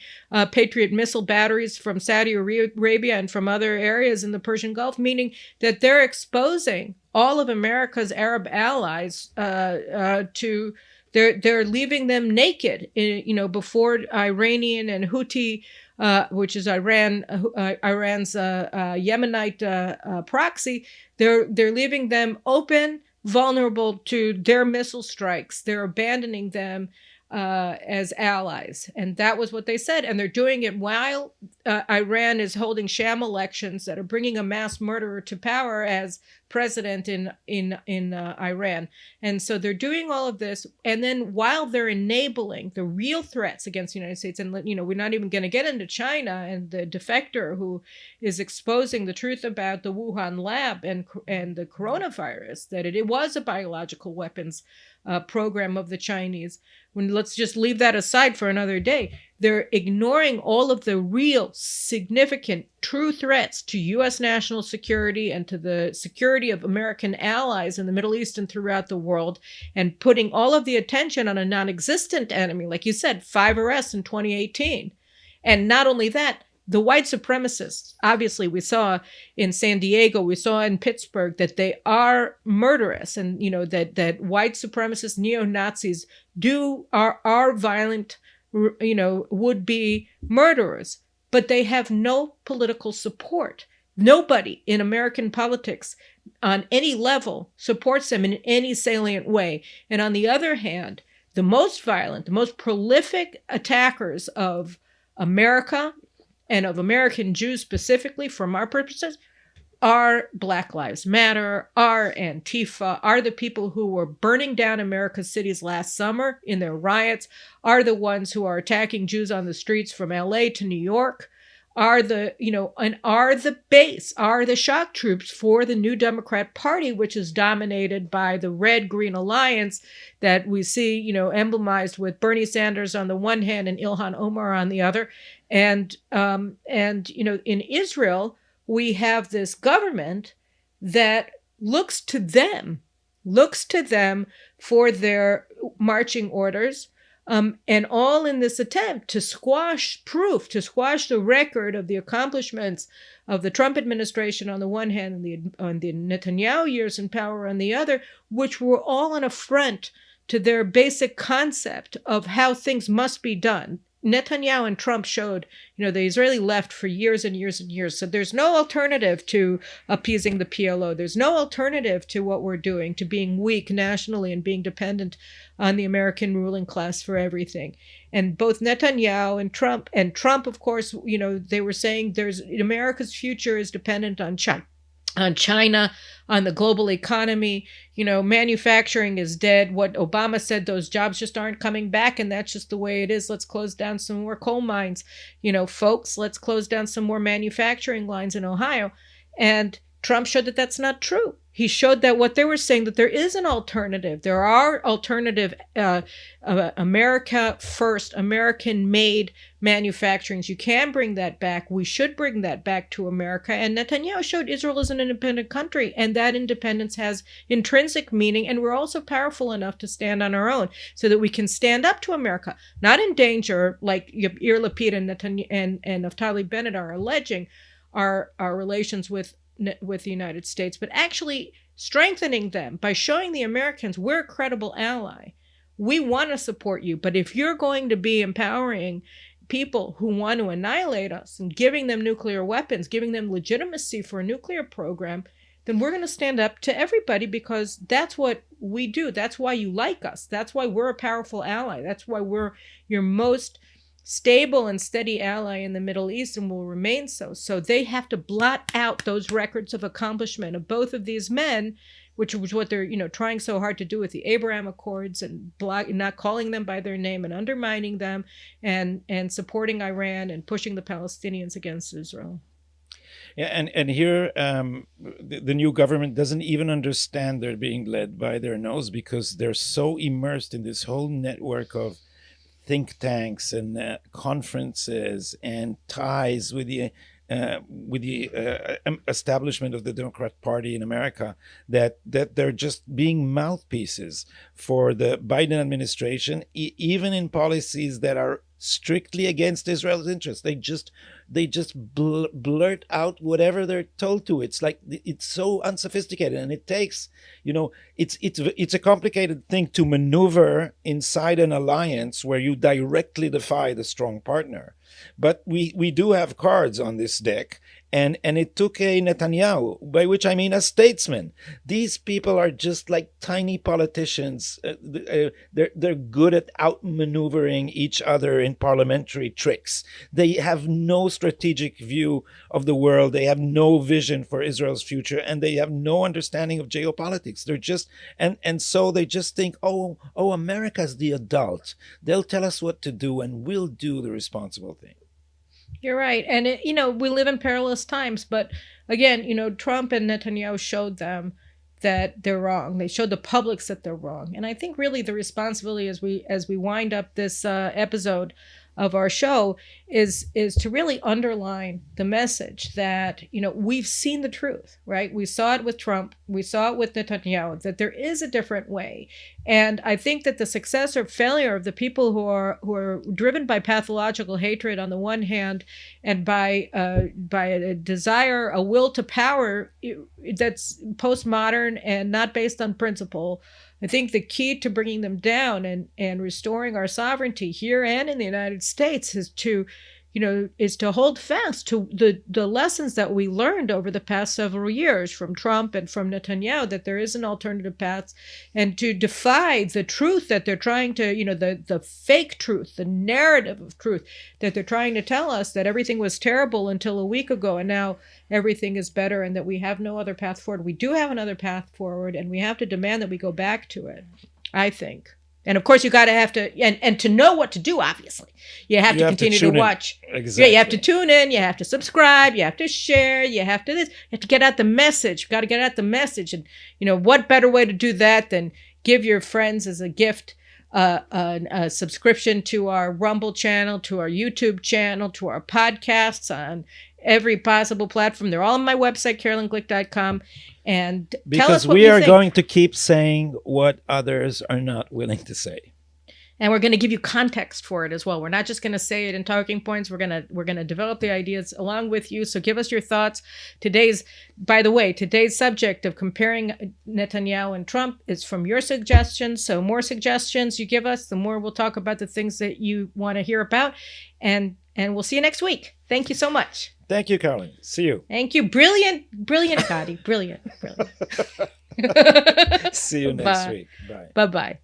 Speaker 1: Patriot missile batteries from Saudi Arabia and from other areas in the Persian Gulf, meaning that they're exposing all of America's Arab allies to. They're leaving them naked, before Iranian and Houthi, which is Iran's Yemenite proxy. They're leaving them open, vulnerable to their missile strikes. They're abandoning them as allies, and that was what they said. And they're doing it while Iran is holding sham elections that are bringing a mass murderer to power as president in Iran. And so they're doing all of this, and then while they're enabling the real threats against the United States, and we're not even going to get into China and the defector who is exposing the truth about the Wuhan lab and the coronavirus, that it was a biological weapons program of the Chinese. Let's just leave that aside for another day. They're ignoring all of the real, significant, true threats to U.S. national security and to the security of American allies in the Middle East and throughout the world, and putting all of the attention on a non-existent enemy. Like you said, 5 arrests in 2018. And not only that, the white supremacists, obviously we saw in San Diego, we saw in Pittsburgh that they are murderous, and that white supremacist neo-Nazis are violent, would be murderers, but they have no political support. Nobody in American politics on any level supports them in any salient way. And on the other hand, the most violent, the most prolific attackers of America and of American Jews specifically, from our purposes, are Black Lives Matter, are Antifa, are the people who were burning down America's cities last summer in their riots, are the ones who are attacking Jews on the streets from LA to New York, are the shock troops for the New Democrat Party, which is dominated by the Red-Green Alliance that we see, emblemized with Bernie Sanders on the one hand and Ilhan Omar on the other. And in Israel, we have this government that looks to them for their marching orders, and all in this attempt to squash proof, to squash the record of the accomplishments of the Trump administration on the one hand and the Netanyahu years in power on the other, which were all an affront to their basic concept of how things must be done. Netanyahu and Trump showed, the Israeli left for years and years and years. So there's no alternative to appeasing the PLO. There's no alternative to what we're doing, to being weak nationally and being dependent on the American ruling class for everything. And both Netanyahu and Trump, of course, they were saying America's future is dependent on China, on the global economy. Manufacturing is dead. What Obama said, those jobs just aren't coming back, and that's just the way it is. Let's close down some more coal mines. Folks, let's close down some more manufacturing lines in Ohio. And Trump showed that that's not true. He showed that what they were saying, that there is an alternative. There are alternative America first, American-made manufacturings. You can bring that back. We should bring that back to America. And Netanyahu showed Israel is an independent country, and that independence has intrinsic meaning. And we're also powerful enough to stand on our own so that we can stand up to America, not in danger like Yair Lapid and Naftali Bennett are alleging our relations with the United States, but actually strengthening them by showing the Americans we're a credible ally. We want to support you, but if you're going to be empowering people who want to annihilate us and giving them nuclear weapons, giving them legitimacy for a nuclear program, then we're going to stand up to everybody, because that's what we do. That's why you like us. That's why we're a powerful ally. That's why we're your most stable and steady ally in the Middle East and will remain so. So they have to blot out those records of accomplishment of both of these men, which was what they're trying so hard to do with the Abraham Accords, and not calling them by their name and undermining them, and supporting Iran and pushing the Palestinians against Israel.
Speaker 2: Yeah, and here the new government doesn't even understand they're being led by their nose, because they're so immersed in this whole network of think tanks and conferences and ties with the establishment of the Democrat Party in America, that they're just being mouthpieces for the Biden administration, even in policies that are strictly against Israel's interests. They just blurt out whatever they're told to. It's like, it's so unsophisticated, and it takes, it's a complicated thing to maneuver inside an alliance where you directly defy the strong partner. But we do have cards on this deck, and it took a Netanyahu, by which I mean a statesman. These people are just like tiny politicians. They're good at outmaneuvering each other in parliamentary tricks. They have no strategic view of the world. They have no vision for Israel's future, and they have no understanding of geopolitics. They're just and so they just think, oh, America's the adult. They'll tell us what to do, and we'll do the responsible thing.
Speaker 1: You're right. And, we live in perilous times. But again, Trump and Netanyahu showed them that they're wrong. They showed the publics that they're wrong. And I think really the responsibility as we wind up this episode of our show is to really underline the message that, we've seen the truth, right? We saw it with Trump. We saw it with Netanyahu, that there is a different way. And I think that the success or failure of the people who are driven by pathological hatred on the one hand, and by a desire, a will to power that's postmodern and not based on principle, I think the key to bringing them down and restoring our sovereignty here and in the United States is to hold fast to the lessons that we learned over the past several years from Trump and from Netanyahu, that there is an alternative path, and to defy the truth that they're trying to, the fake truth, the narrative of truth that they're trying to tell us, that everything was terrible until a week ago and now everything is better, and that we have no other path forward. We do have another path forward, and we have to demand that we go back to it, I think. And of course, you have to, and to know what to do, obviously, you have to continue to watch.
Speaker 2: Exactly.
Speaker 1: Yeah, you have to tune in, you have to subscribe, you have to share, you have to get out the message. You've got to get out the message. And, what better way to do that than give your friends as a gift a subscription to our Rumble channel, to our YouTube channel, to our podcasts on every possible platform. They're all on my website, CarolynGlick.com. And
Speaker 2: because
Speaker 1: tell us what
Speaker 2: we are
Speaker 1: think.
Speaker 2: Going to keep saying what others are not willing to say.
Speaker 1: And we're going to give you context for it as well. We're not just going to say it in talking points. We're going to develop the ideas along with you. So give us your thoughts. By the way, today's subject of comparing Netanyahu and Trump is from your suggestions. So more suggestions you give us, the more we'll talk about the things that you want to hear about. And we'll see you next week. Thank you so much.
Speaker 2: Thank you, Caroline. See you.
Speaker 1: Thank you. Brilliant, Gadi. Brilliant.
Speaker 2: See you next week. Bye.
Speaker 1: Bye-bye.